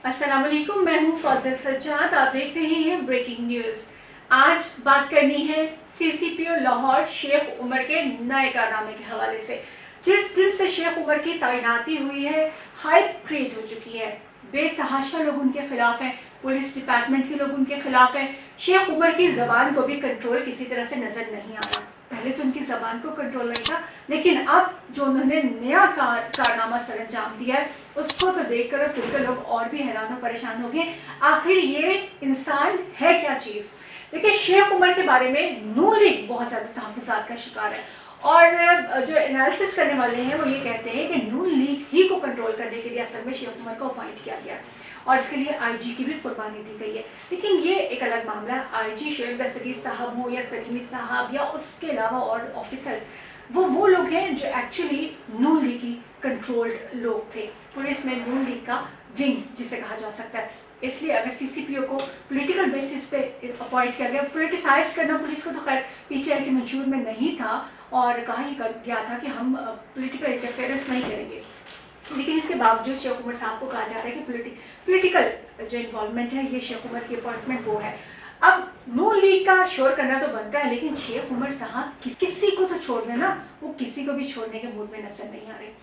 अस्सलाम वालेकुम, मैं हूँ फौजिया सज्जाद। आप देख रहे हैं ब्रेकिंग न्यूज़। आज बात करनी है सीसीपीओ लाहौर शेख उमर के नए कारनामे के हवाले से। जिस दिन से शेख उमर की तैनाती हुई है, हाइप क्रिएट हो चुकी है। बेतहाशा लोग उनके खिलाफ हैं, पुलिस डिपार्टमेंट के लोग उनके खिलाफ हैं। शेख उमर की ज़बान को भी कंट्रोल किसी तरह से नज़र नहीं आ रहा। पहले तो उनकी ज़बान को कंट्रोल नहीं था, लेकिन अब जो उन्होंने नया कारनामा सर अंजाम दिया है, उसको तो देखकर और सुनकर लोग और भी हैरान और परेशान हो गए। आखिर ये इंसान है क्या चीज़। देखिए, शेख उमर के बारे में नून लीग बहुत ज़्यादा तहफ़्फ़ुज़ात का शिकार है, और जो एनालिसिस करने वाले हैं वो ये कहते हैं कि नून लीग ही को कंट्रोल करने के लिए असल में शेख उमर को अपॉइंट किया गया और इसके लिए आईजी की भी कुर्बानी दी गई है। लेकिन ये एक अलग मामला है। आईजी शोएब दस्तगीर साहब हो या सलीमी साहब या उसके अलावा और ऑफिसर्स, वो लोग हैं जो एक्चुअली नून लीग की कंट्रोल्ड लोग थे। पुलिस में नून लीग का विंग जिसे कहा जा सकता है। इसलिए अगर सीसीपीओ को पॉलिटिकल बेसिस पे अपॉइंट किया गया, पॉलिटिसाइज करना पुलिस को तो खैर पीटीआई के मंशूर में नहीं था और कहा ही गया था कि हम पॉलिटिकल इंटरफेरेंस नहीं करेंगे, लेकिन इसके बावजूद शेख उमर साहब को कहा जा रहा है कि पॉलिटिकल जो इन्वॉल्वमेंट है, ये शेख उमर की अपॉइंटमेंट वो है। अब नून लीग का शोर करना तो बनता है, लेकिन शेख उमर साहब किसी को तो छोड़ देना, वो किसी को भी छोड़ने के मूड में नजर नहीं आ रहे।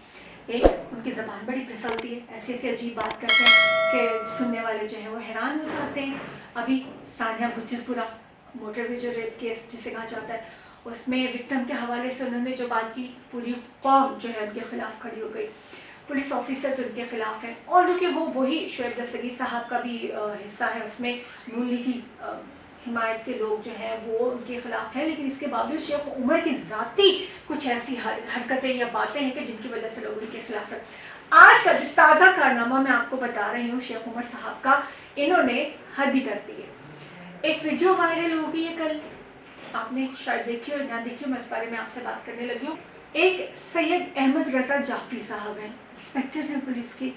एक, उनकी ज़बान बड़ी फिसलती है, ऐसी ऐसी अजीब बात करते हैं कि सुनने वाले जो हैं वो हैरान हो जाते हैं। अभी सानिया गुजरपुरा मोटरवे जो रेप केस जिसे कहा जाता है, उसमें विक्टिम के हवाले से उन्होंने जो बात की, पूरी कौम जो है उनके खिलाफ खड़ी हो गई। पुलिस ऑफिसर्स उनके खिलाफ हैं, और देखिए वो वही शोएब दस्तगीर साहब का भी हिस्सा है उसमें। नून लीग की हिमायत के लोग जो हैं वो उनके खिलाफ हैं, लेकिन इसके बावजूद शेख उमर की ज़ाती कुछ ऐसी हरकतें या बातें हैं कि जिनकी वजह से लोग उनके खिलाफ हैं। आज का जो ताज़ा कारनामा मैं आपको बता रही हूँ शेख उमर साहब का, इन्होंने हद ही कर दी है। एक वीडियो वायरल हो गई है कल, आपने शायद देखी हो ना देखी हो, मैं इस बारे में आपसे बात करने लगी हूँ। एक सैयद अहमद रजा जाफरी साहब हैं, इंस्पेक्टर हैं पुलिस के।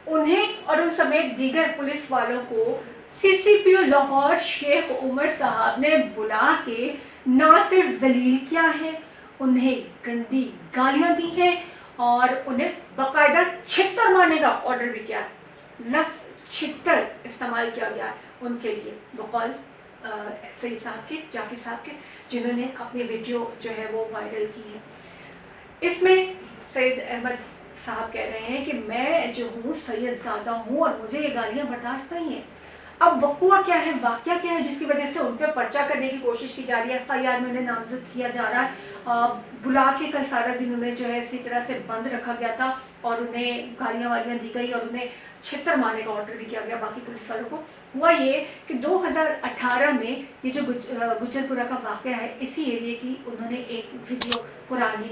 उन्हें और उन समेत दीगर पुलिस वालों को सीसीपीओ लाहौर शेख उमर साहब ने बुला के ना सिर्फ जलील किया है, उन्हें गंदी गालियां दी हैं और उन्हें बाकायदा छित्तर मारने का ऑर्डर भी किया है। लफ्ज़ छित्तर इस्तेमाल किया गया है उनके लिए, बकौल सईद साहब के, जाफरी साहब के, जिन्होंने अपनी वीडियो जो है वो वायरल की है। इसमें सैयद अहमद साहब कह रहे हैं कि मैं जो हूँ सैयद ज़्यादा हूँ और मुझे ये गालियाँ बर्दाश्त नहीं है। अब वक़ुआ क्या है, वाक़या क्या है जिसकी वजह से उन पर पर्चा करने की कोशिश की जा रही है, एफआईआर में उन्हें नामजद किया जा रहा है। बुला के कल सारा दिन उन्हें जो है इसी तरह से बंद रखा गया था और उन्हें गालियाँ वालियाँ दी गई और उन्हें छित्तर मारने का ऑर्डर भी किया गया बाकी पुलिस वालों को। हुआ ये कि 2018 में ये जो गुजरपुरा का वाक़या है, इसी एरिए की उन्होंने एक वीडियो पुरानी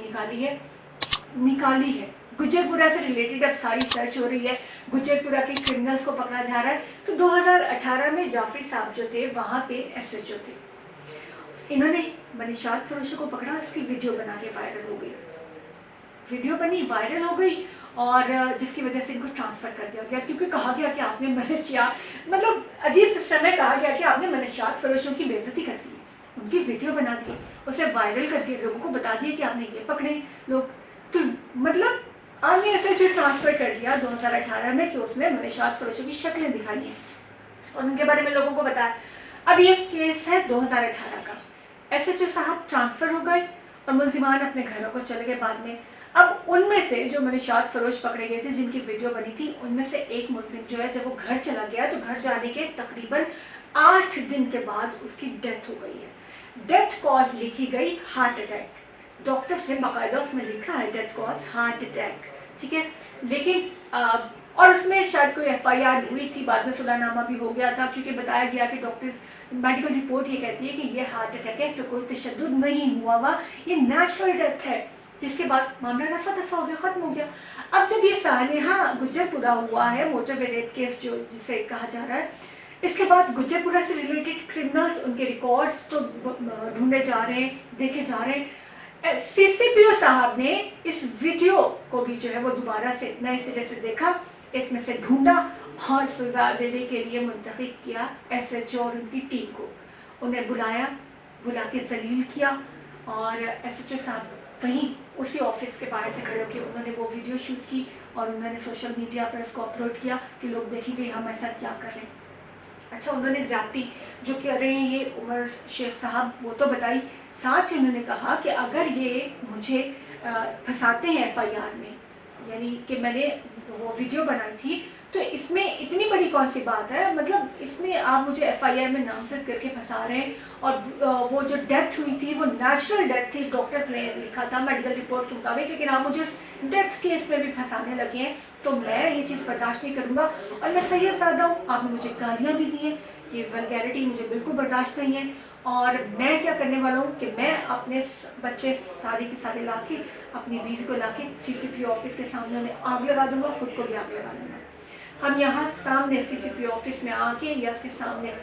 निकाली है। गुजरपुरा से रिलेटेड अब सारी सर्च हो रही है, गुजरपुरा के क्रिमिनल्स को पकड़ा जा रहा है। तो 2018 में जाफरी साहब जो थे वहाँ पे एसएचओ थे, इन्होंने मनीषात फरोशों को पकड़ा, उसकी वीडियो बना के वायरल हो गई। वीडियो बनी, वायरल हो गई और जिसकी वजह से इनको ट्रांसफ़र कर दिया गया, क्योंकि कहा गया कि आपने मतलब अजीब सिस्टम में कहा गया कि आपने मनीषात फरोशों की बेइज्जती कर दी, उनकी वीडियो बना दी, उसे वायरल कर दिया, लोगों को बता दिया कि आपने ये पकड़े लोग। तो मतलब आपने ऐसे जो ट्रांसफ़र कर दिया 2018 में कि उसने मनीषात फरोशों की शक्लें दिखाई हैं और उनके बारे में लोगों को बताया। अब ये केस है 2018 का, एसएचओ साहब ट्रांसफ़र हो गए और मुलजिमान अपने घरों को चले गए बाद में। अब उनमें से जो मनीषात फरोश पकड़े गए थे जिनकी वीडियो बनी थी, उनमें से एक मुलजिम जो है जब वो घर चला गया तो घर जाने के तकरीबन 8 दिन के बाद उसकी डेथ हो गई है। डेथ कॉज लिखी गई हार्ट अटैक, डॉक्टर्स ने बाकायदा उसमें लिखा है डेथ कॉज हार्ट अटैक, ठीक है। लेकिन और उसमें शायद कोई एफआईआर हुई थी, बाद में सुलहनामा भी हो गया था, क्योंकि बताया गया कि डॉक्टर्स मेडिकल रिपोर्ट ये कहती है कि ये हार्ट अटैक है, इस पर कोई तशद्दुद नहीं हुआ हुआ, ये नेचुरल डेथ है। जिसके बाद मामला रफा दफा हो गया, ख़त्म हो गया। अब जब ये सानिया गुजरपुरा हुआ है, मोटरवे रेप केस जो जिसे कहा जा रहा है, इसके बाद गुजरपुरा से रिलेटेड क्रिमिनल्स, उनके रिकॉर्ड्स तो ढूंढे जा रहे हैं, देखे जा रहे हैं। सीसीपीओ साहब ने इस वीडियो को भी जो है वो दोबारा से नए सिरे से देखा, इसमें से ढूंढा और सजा देने के लिए मुंतखब किया एसएचओ और उनकी टीम को। उन्हें बुलाया, बुला के जलील किया और एसएचओ साहब वहीं उसी ऑफिस के बाहर से खड़े होकर उन्होंने वो वीडियो शूट की और उन्होंने सोशल मीडिया पर उसको अपलोड किया कि लोग देखेंगे हम ऐसा क्या कर रहे हैं। अच्छा, उन्होंने ज़्यादती जो कर रहे हैं ये उमर शेख साहब वो तो बताई, साथ ही उन्होंने कहा कि अगर ये मुझे फंसाते हैं FIR में, यानी कि मैंने वो वीडियो बनाई थी, तो इसमें इतनी बड़ी कौन सी बात है, मतलब इसमें आप मुझे FIR में नामजद करके फंसा रहे हैं। और वो जो डेथ हुई थी वो नेचुरल डेथ थी, डॉक्टर्स ने लिखा था मेडिकल रिपोर्ट के मुताबिक, लेकिन आप मुझे उस डेथ केस में भी फंसाने लगे हैं, तो मैं ये चीज़ बर्दाश्त नहीं करूँगा। और मैं सही ज़्यादा हूँ, आपने मुझे गालियाँ भी दी हैं, ये वल्गैरिटी मुझे बिल्कुल बर्दाश्त नहीं है। और मैं क्या करने वाला हूँ कि मैं अपने बच्चे सारे के सारे ला के, अपनी बीवी को ला के CCPO ऑफिस के सामने उन्हें आग लगा दूँगा, खुद को भी आग लगा दूँगा। हम यहाँ सामने CCPO ऑफिस में आके या उसके सामने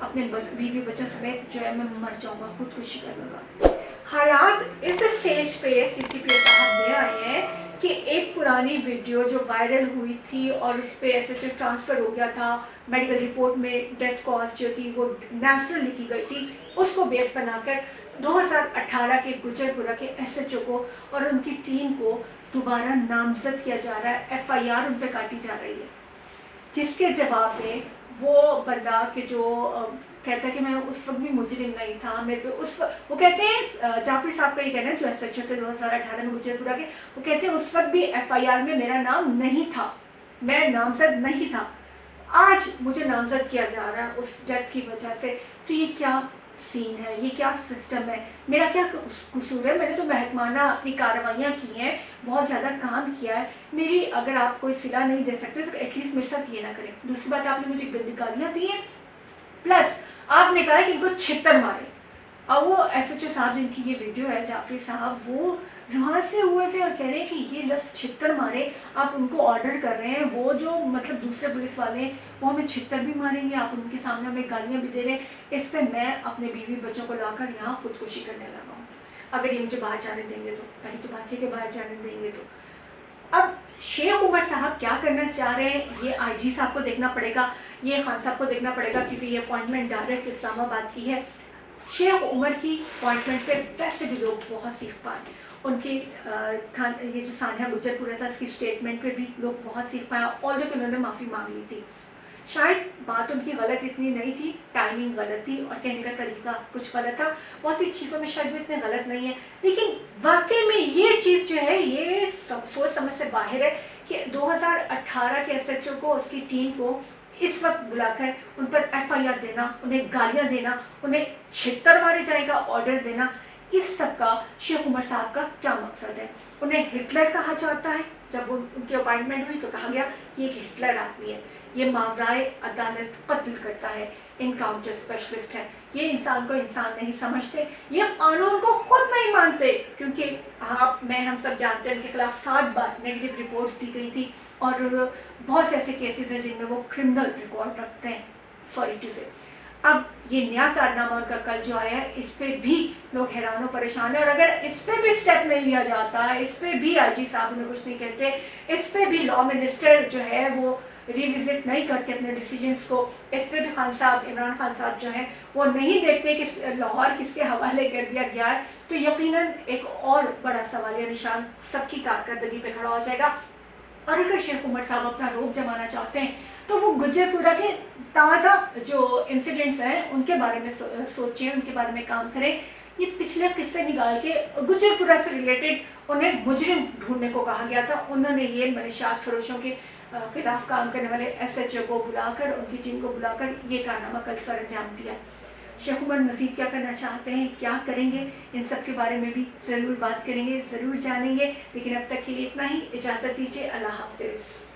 अपने बीवी बच्चों समेत जो है मैं मर जाऊँगा, खुदकुशी कर लूँगा। हालात इस स्टेज पे CCPO साहब ले आए हैं कि एक पुरानी वीडियो जो वायरल हुई थी और उस पर SHO ट्रांसफ़र हो गया था, मेडिकल रिपोर्ट में डेथ कॉज जो थी वो नेचुरल लिखी गई थी, उसको बेस बनाकर 2018 के गुजरपुरा के SHO को और उनकी टीम को दोबारा नामजद किया जा रहा है, FIR उन पर काटी जा रही है। जिसके जवाब में वो बंदा कि जो कहता है कि मैं उस वक्त भी मुजरिम नहीं था, मेरे पे उस वक्त, वो कहते हैं जाफरी साहब का ये कहना है जो SHO थे 2018 में गुजरपुरा के, वो कहते हैं उस वक्त भी FIR में मेरा नाम नहीं था, मैं नामजद नहीं था, आज मुझे नामजद किया जा रहा है उस डेथ की वजह से। तो ये क्या सीन है, ये क्या सिस्टम है, मेरा क्या कसूर है? मैंने तो महकमाना अपनी कार्रवाइयाँ की हैं, बहुत ज़्यादा काम किया है, मेरी अगर आप कोई सिला नहीं दे सकते तो एटलीस्ट मेरे साथ ये ना करें। दूसरी बात, आपने मुझे गंदी गालियाँ दी हैं, प्लस आपने कहा कि इनको छितर मारे। और वो SHO साहब जिनकी ये वीडियो है, जाफरी साहब, वो वहाँ से हुए थे और कह रहे हैं कि ये लफ्ज़ छितर मारे, आप उनको ऑर्डर कर रहे हैं, वो जो मतलब दूसरे पुलिस वाले हैं वो हमें छितर भी मारेंगे, आप उनके सामने हमें गालियाँ भी दे रहे हैं। इस पर मैं अपने बीवी बच्चों को लाकर यहाँ खुदकुशी करने लगा हूँ, अगर ये मुझे बाहर जाने देंगे तो। पहली तो बात है कि बाहर जाने देंगे तो। अब शेख उमर साहब क्या करना चाह रहे हैं, ये IG साहब को देखना पड़ेगा, ये खान साहब को देखना पड़ेगा, क्योंकि ये अपॉइंटमेंट डायरेक्ट इस्लामाबाद की है। शेख उमर की अपॉइंटमेंट पे वैसे भी लोग बहुत सीख पाए, उनकी ये जो सानिया गुजरपुरा था इसकी स्टेटमेंट पे भी लोग बहुत सीख पाए, ऑल्दो कि उन्होंने माफ़ी मांग ली थी। शायद बात उनकी गलत इतनी नहीं थी, टाइमिंग गलत थी और कहने का तरीका कुछ गलत था, बहुत सी चीज़ों में शायद वो इतने गलत नहीं है, लेकिन वाकई में ये चीज़ जो है ये सोच समझ से बाहर है कि 2018 के SHO को, उसकी टीम को इस वक्त बुलाकर उन पर FIR देना, उन्हें गालियाँ देना, उन्हें छितर मारे जाने का ऑर्डर देना, इस सब का शेख उमर साहब का क्या मकसद है? उन्हें हिटलर कहा जाता है, जब उनकी अपॉइंटमेंट हुई तो कहा गया ये एक हिटलर आदमी है, ये मावराए अदालत कत्ल करता है, इनकाउंटर स्पेशलिस्ट है, ये इंसान को इंसान नहीं समझते, ये कानून को खुद नहीं मानते, क्योंकि हम सब जानते हैं उनके खिलाफ 60 बार नेगेटिव रिपोर्ट्स दी गई थी और बहुत से ऐसे केसेस हैं जिनमें वो क्रिमिनल रिकॉर्ड रखते हैं, सॉरी टू से। अब ये नया कारनामा उनका कल जो आया है, इस पे भी लोग हैरान और परेशान है, और अगर इस पे भी स्टेप नहीं लिया जाता, इस पे भी IG साहब उन्हें कुछ नहीं कहते, इस पे भी लॉ मिनिस्टर जो है वो रिविजिट नहीं करते अपने डिसीजंस को, इस पे भी खान साहब, इमरान खान साहब जो हैं वो नहीं देखते कि लाहौर किसके हवाले कर दिया गया है, तो यकीनन एक और बड़ा सवालिया निशान सबकी कारकर्दगी पे खड़ा हो जाएगा। और अगर शेख उमर साहब अपना रोब जमाना चाहते हैं तो वो गुजरपुरा के ताज़ा जो इंसिडेंट्स हैं उनके बारे में सोचें, उनके बारे में काम करें। ये पिछले किस्से निकाल के गुजरपुरा से रिलेटेड उन्हें मुजरिम ढूंढने को कहा गया था, उन्होंने ये मनशियात फरोशों के खिलाफ काम करने वाले SHO को बुलाकर, उनकी टीम को बुलाकर ये कारनामा कल सर अंजाम दिया। शेख उमर मज़ीद क्या करना चाहते हैं, क्या करेंगे, इन सब के बारे में भी ज़रूर बात करेंगे, ज़रूर जानेंगे, लेकिन अब तक के लिए इतना ही, इजाज़त दीजिए, अल्लाह हाफ़िज़।